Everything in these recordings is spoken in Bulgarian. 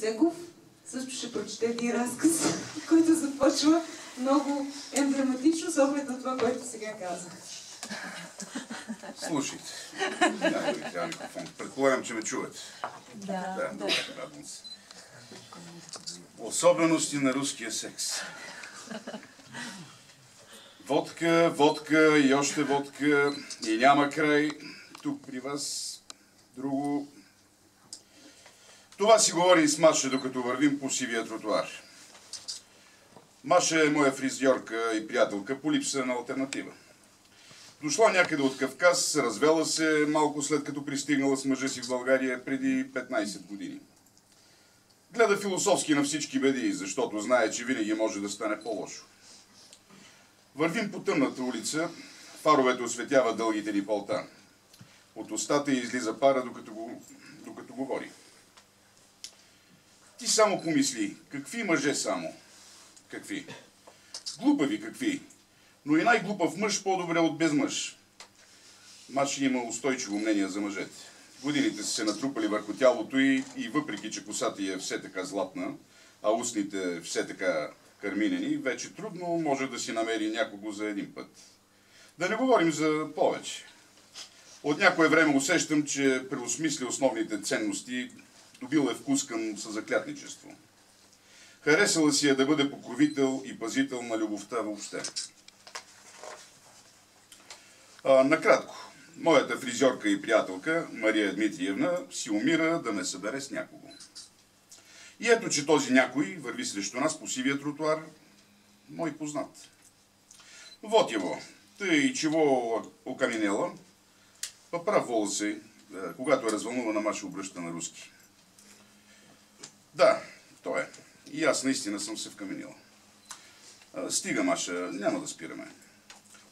Цеков също ще прочете един разказ, който започва много емблематично с оглед на това, което сега казах. Слушайте. Няма да ви трябва микрофон. Предполагам, че ме чувате. Да. Добре, радвам се. Особености на руския секс. Водка, водка и още водка и няма край. Тук при вас друго. Това си говори с Маша, докато вървим по сивия тротуар. Маша е моя фризьорка и приятелка по липса на алтернатива. Дошла някъде от Кавказ, развела се малко след като пристигнала с мъжа си в България преди 15 години. Гледа философски на всички беди, защото знае, че винаги може да стане по-лошо. Вървим по тъмната улица, фаровете осветяват дългите ни палта. От устата й излиза пара, докато говори. Ти само помисли, какви мъже само? Какви? Глупави какви? Но и най-глупав мъж по-добре от без мъж. Маша има устойчиво мнение за мъжете. Годините са се натрупали върху тялото й и въпреки, че косата й е все така златна, а устните все така карминени, вече трудно може да си намери някого за един път. Да не говорим за повече. От някое време усещам, че преосмисля основните ценности, добил е вкус към съзаклятничество. Харесала си е да бъде покровител и пазител на любовта въобще. Накратко, моята фризьорка и приятелка, Мария Дмитриевна, си умира да ме събере с някого. И ето, че този някой върви срещу нас по сивия тротуар, мой познат. Вот его, тъй чего окаменела, поправ волоси, когато е развълнувана, Маша обръща на руски. Да, то е. И аз наистина съм се вкаменила. Стига, Маша, няма да спираме.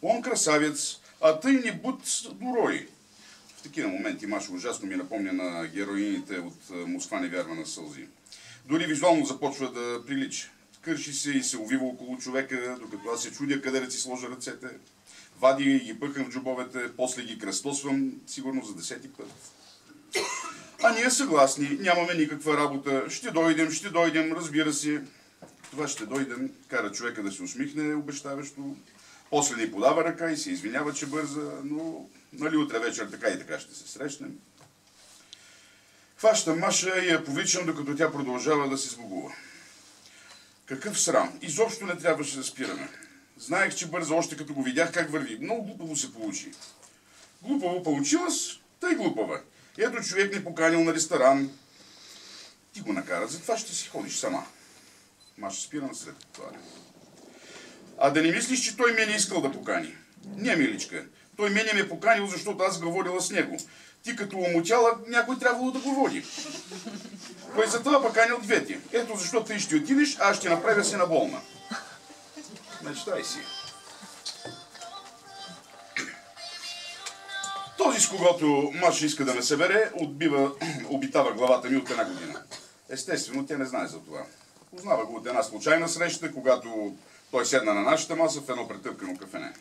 Он красавец, а тъй не буд дурой. В такива моменти Маша ужасно ми напомня на героините от Москва не вярва на сълзи. Дори визуално започва да прилича. Кърши се и се увива около човека, докато аз се чудя къде да си сложа ръцете. Вади и ги пъхам в джобовете, после ги кръстосвам, сигурно за 10-ти път. А ние съгласни, нямаме никаква работа. Ще дойдем, разбира се. Това ще дойдем, кара човека да се усмихне обещаващо. После ни подава ръка и се извинява, че бърза, но нали утре вечер така и така ще се срещнем. Хващам Маша и я повичам, докато тя продължава да се сбогува. Какъв срам! Изобщо не трябваше да спираме. Знаех, че бърза още като го видях как върви. Много глупаво се получи. Глупаво получилась, тъй глупава. Ето човек ни поканил на ресторан. Ти го накара, затова ще си ходиш сама. Маша спира насред това. А да не мислиш, че той ме не искал да покани. Не, миличка. Той мене ме поканил, защото аз говорила с него. Ти като умутяла, някой трябвало да го води. Той затова поканил двете. Ето защо ти ще отидеш, а аз ще направя си на болна. Мечтай си. Този, с когото Маша иска да ме събере, обитава главата ми от една година. Естествено, тя не знае за това. Познава го от една случайна среща, когато той седна на нашата маса в едно претъпкано кафене.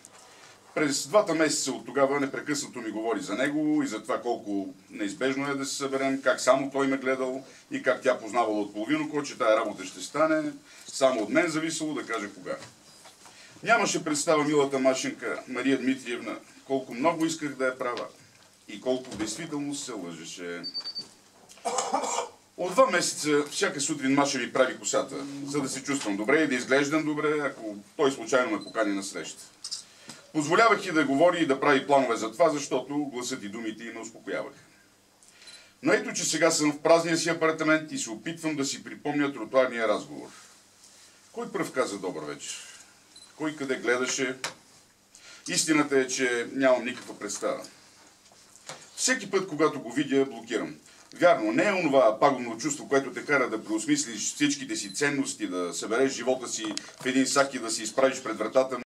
През 2 месеца от тогава непрекъснато ми говори за него и за това колко неизбежно е да се съберем, как само той ме гледал и как тя познавала от половин око, че тая работа ще стане, само от мен зависело да каже кога. Нямаше представа милата Машенка, Мария Дмитриевна, колко много исках да я права и колко в действителност се лъжеше. От 2 месеца всяка сутрин Маша ми прави косата, за да се чувствам добре и да изглеждам добре, ако той случайно ме покани на среща. Позволявах и да говори и да прави планове за това, защото гласът и думите й ме успокояваха. Но ето, че сега съм в празния си апартамент и се опитвам да си припомня тротуарния разговор. Кой пръв каза добър вечер? Кой къде гледаше? Истината е, че нямам никаква представа. Всеки път, когато го видя, блокирам. Вярно, не е онова пагубно чувство, което те кара да преосмислиш всичките си ценности, да събереш живота си в един сак и да се изправиш пред вратата